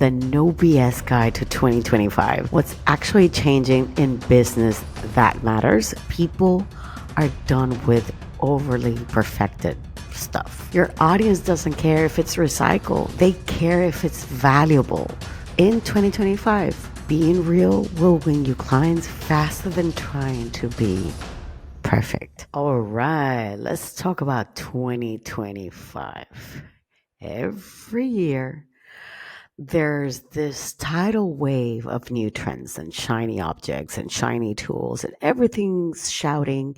the no BS guide to 2025. What's actually changing in business that matters? People are done with overly perfected stuff. Your audience doesn't care if it's recycled, they care if it's valuable. In 2025, being real will win you clients faster than trying to be perfect. All right, let's talk about 2025. Every year, there's this tidal wave of new trends and shiny objects and shiny tools, and everything's shouting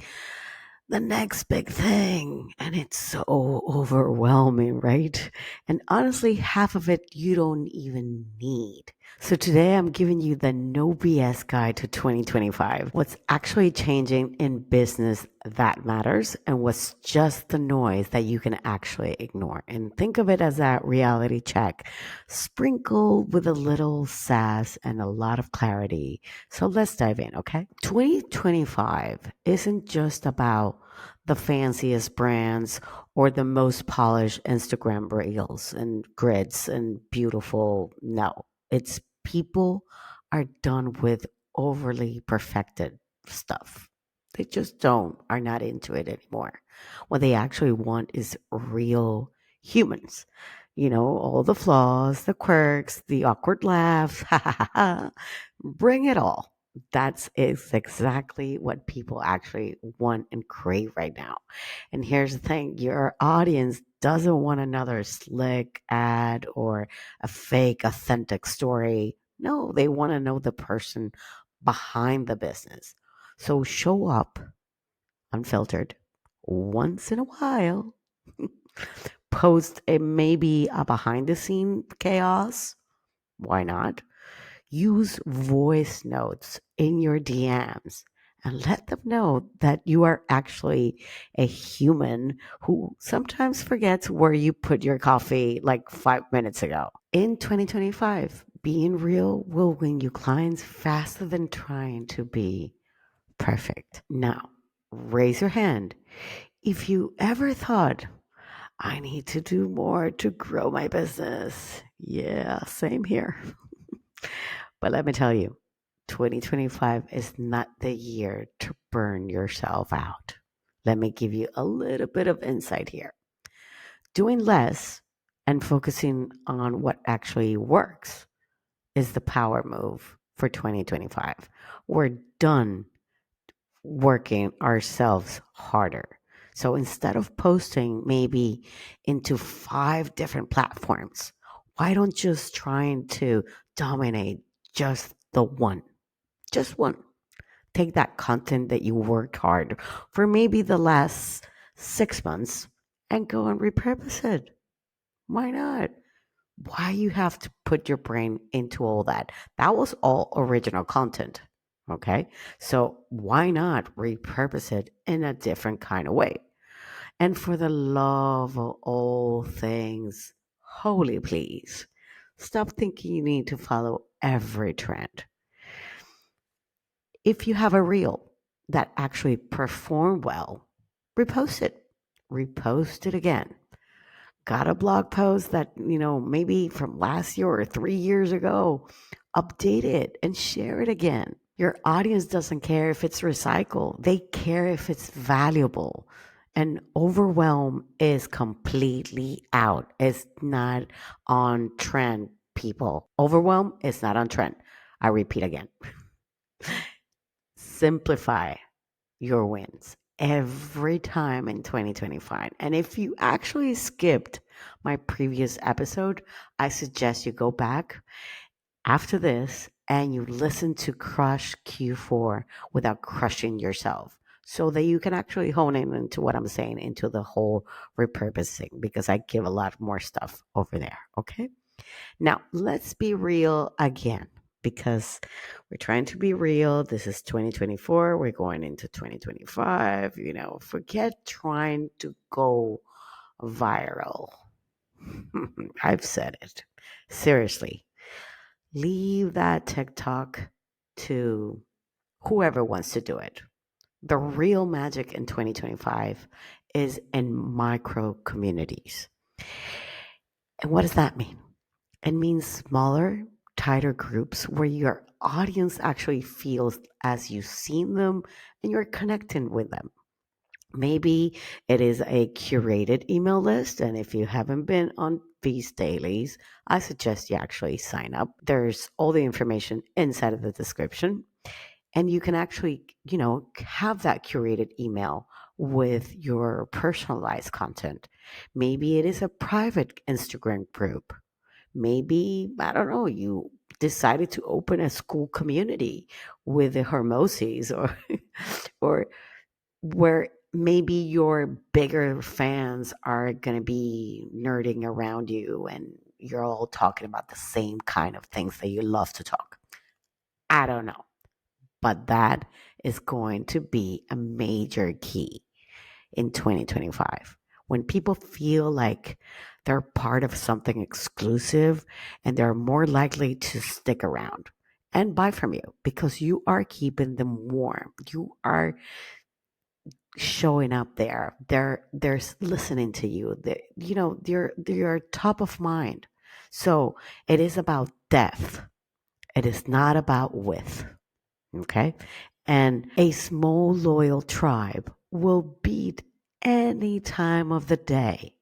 the next big thing. And it's so overwhelming, right? And honestly, half of it you don't even need. So today I'm giving you the no BS guide to 2025. What's actually changing in business that matters and what's just the noise that you can actually ignore. And think of it as a reality check, sprinkled with a little sass and a lot of clarity. So let's dive in, okay? 2025 isn't just about the fanciest brands or the most polished Instagram reels and grids and beautiful. No, it's people are done with overly perfected stuff. They just are not into it anymore. What they actually want is real humans. You know, all the flaws, the quirks, the awkward laughs. Bring it all. That's is exactly what people actually want and crave right now. And here's the thing, your audience doesn't want another slick ad or a fake, authentic story. No, they want to know the person behind the business. So show up unfiltered once in a while. Post a maybe a behind the scene chaos. Why not? Use voice notes in your DMs and let them know that you are actually a human who sometimes forgets where you put your coffee like 5 minutes ago. In 2025, being real will win you clients faster than trying to be perfect. Now, raise your hand if you ever thought, I need to do more to grow my business. Yeah, same here. But let me tell you, 2025 is not the year to burn yourself out. Let me give you a little bit of insight here. Doing less and focusing on what actually works is the power move for 2025. We're done working ourselves harder. So instead of posting maybe into 5 different platforms, why don't just trying to dominate just the one? Just one. Take that content that you worked hard for maybe the last 6 months and go and repurpose it. Why not? Why you have to put your brain into all that? That was all original content. Okay. So why not repurpose it in a different kind of way? And for the love of all things holy, please stop thinking you need to follow every trend. If you have a reel that actually performed well, repost it. Repost it again. Got a blog post that, maybe from last year or 3 years ago, update it and share it again. Your audience doesn't care if it's recycled, they care if it's valuable. And overwhelm is completely out. It's not on trend, people. Overwhelm is not on trend. I repeat again. Simplify your wins every time in 2025. And if you actually skipped my previous episode, I suggest you go back after this and you listen to Crush Q4 without crushing yourself so that you can actually hone in into what I'm saying, into the whole repurposing, because I give a lot more stuff over there. Okay. Now, let's be real again because we're trying to be real. This is 2024. We're going into 2025. Forget trying to go viral. I've said it. Seriously, leave that TikTok to whoever wants to do it. The real magic in 2025 is in micro communities. And what does that mean? It means smaller, tighter groups where your audience actually feels as you've seen them and you're connecting with them. Maybe it is a curated email list. And if you haven't been on these dailies, I suggest you actually sign up. There's all the information inside of the description. And you can actually, have that curated email with your personalized content. Maybe it is a private Instagram group. Maybe, I don't know, you decided to open a school community with the Hermosis or where maybe your bigger fans are going to be nerding around you and you're all talking about the same kind of things that you love to talk. I don't know, but that is going to be a major key in 2025. When people feel like they're part of something exclusive and they're more likely to stick around and buy from you because you are keeping them warm. You are showing up there. They're listening to you. They're top of mind. So it is about depth. It is not about width. Okay. And a small loyal tribe will beat any time of the day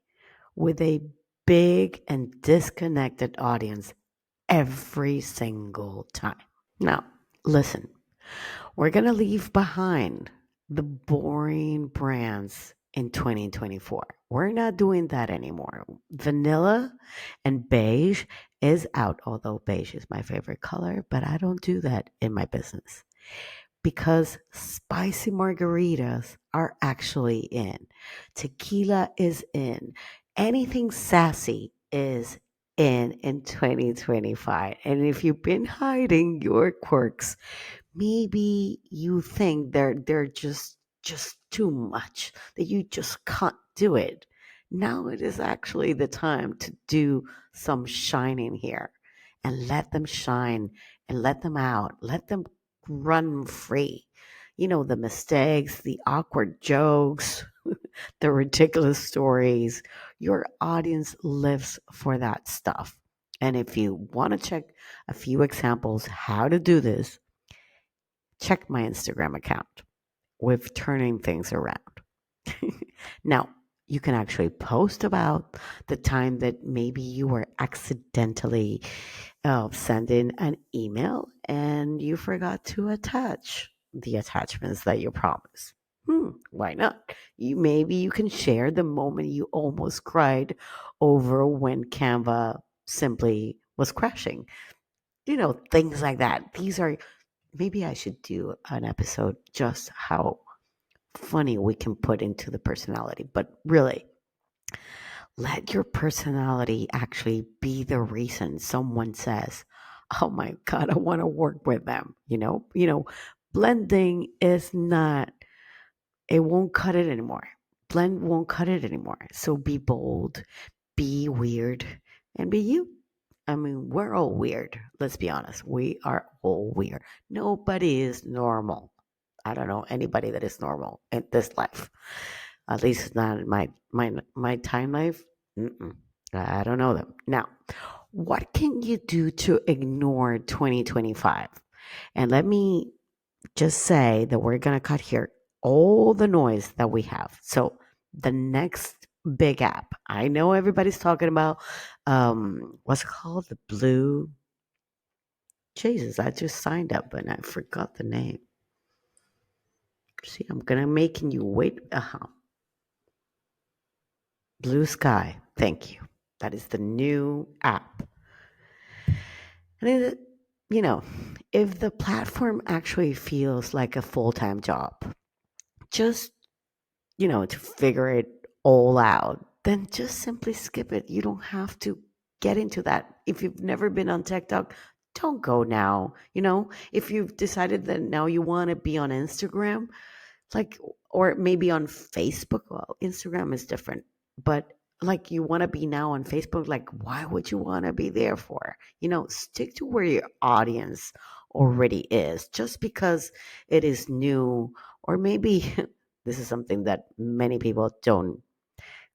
with a big and disconnected audience every single time. Now, listen, we're going to leave behind the boring brands in 2024. We're not doing that anymore. Vanilla and beige is out, although beige is my favorite color, but I don't do that in my business because spicy margaritas are actually in. Tequila is in. Anything sassy is in 2025. And if you've been hiding your quirks, maybe you think they're just too much, that you just can't do it. Now it is actually the time to do some shining here and let them shine and let them out. Let them run free. The mistakes, the awkward jokes, the ridiculous stories. Your audience lives for that stuff. And if you want to check a few examples how to do this, check my Instagram account with turning things around. Now, you can actually post about the time that maybe you were accidentally sending an email and you forgot to attach the attachments that you promised. Why not? Maybe you can share the moment you almost cried over when Canva simply was crashing. Things like that. These are maybe I should do an episode just how funny we can put into the personality. But really, let your personality actually be the reason someone says, "Oh my God, I want to work with them." Blending is not. It won't cut it anymore. Blend won't cut it anymore. So be bold, be weird, and be you. I mean, we're all weird. Let's be honest. We are all weird. Nobody is normal. I don't know anybody that is normal in this life. At least not in my time life. Mm-mm. I don't know them. Now, what can you do to ignore 2025? And let me just say that we're going to cut here all the noise that we have. So the next big app, I know everybody's talking about, what's it called? The blue. Jesus, I just signed up and I forgot the name. See, I'm going to making you wait. Blue Sky. Thank you. That is the new app. And you know, if the platform actually feels like a full-time job, just to figure it all out, then just simply skip it. You don't have to get into that. If you've never been on TikTok, don't go now. If you've decided that now you want to be on Instagram, like, or maybe on Facebook. Well, Instagram is different, but like you want to be now on Facebook, like, why would you want to be there for? Stick to where your audience already is. Just because it is new, or maybe this is something that many people don't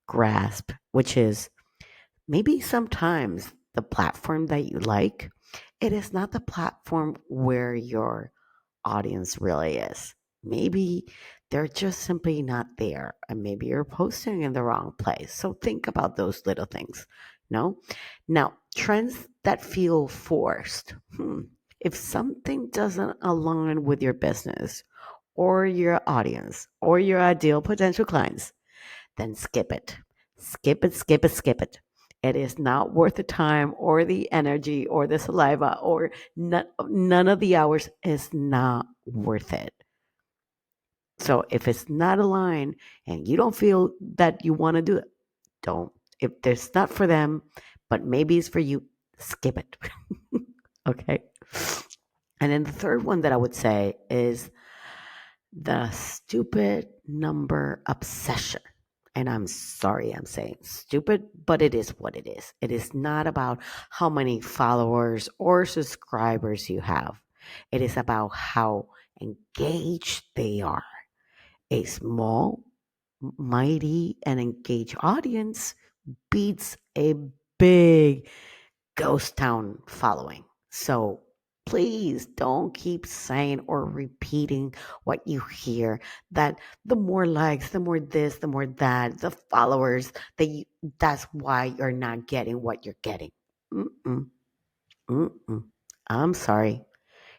grasp, which is maybe sometimes the platform that you like, it is not the platform where your audience really is. Maybe they're just simply not there, and maybe you're posting in the wrong place. So think about those little things. No? Now, trends that feel forced. If something doesn't align with your business or your audience or your ideal potential clients, then skip it. Skip it, skip it, skip it. It is not worth the time or the energy or the saliva or none of the hours is not worth it. So if it's not aligned and you don't feel that you want to do it, don't. If it's not for them, but maybe it's for you, skip it. Okay. And then the third one that I would say is the stupid number obsession. And I'm sorry I'm saying stupid, but it is what it is. It is not about how many followers or subscribers you have. It is about how engaged they are. A small, mighty, and engaged audience beats a big ghost town following. So please don't keep saying or repeating what you hear, that the more likes, the more this, the more that, the followers, that's why you're not getting what you're getting. Mm-mm, mm-mm. I'm sorry.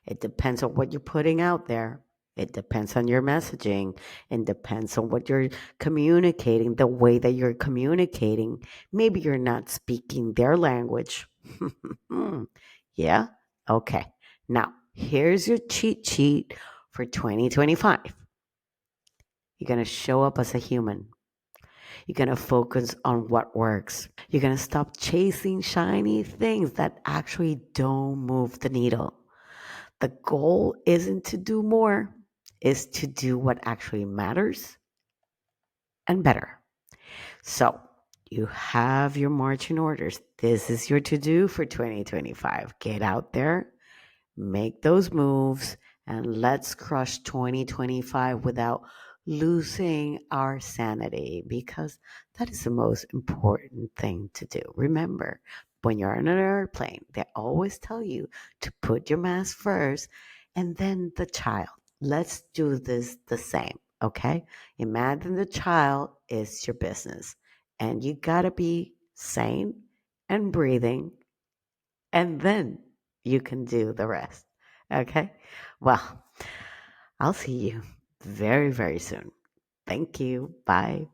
It depends on what you're putting out there. It depends on your messaging. It depends on what you're communicating, the way that you're communicating. Maybe you're not speaking their language. Yeah? Okay. Now, here's your cheat sheet for 2025. You're going to show up as a human. You're going to focus on what works. You're going to stop chasing shiny things that actually don't move the needle. The goal isn't to do more, is to do what actually matters and better. So you have your marching orders. This is your to do for 2025. Get out there, make those moves, and let's crush 2025 without losing our sanity, because that is the most important thing to do. Remember, when you're on an airplane, they always tell you to put your mask first and then the child. Let's do this the same, okay? Imagine the child is your business, and you got to be sane and breathing, and then you can do the rest. Okay? Well, I'll see you very, very soon. Thank you. Bye.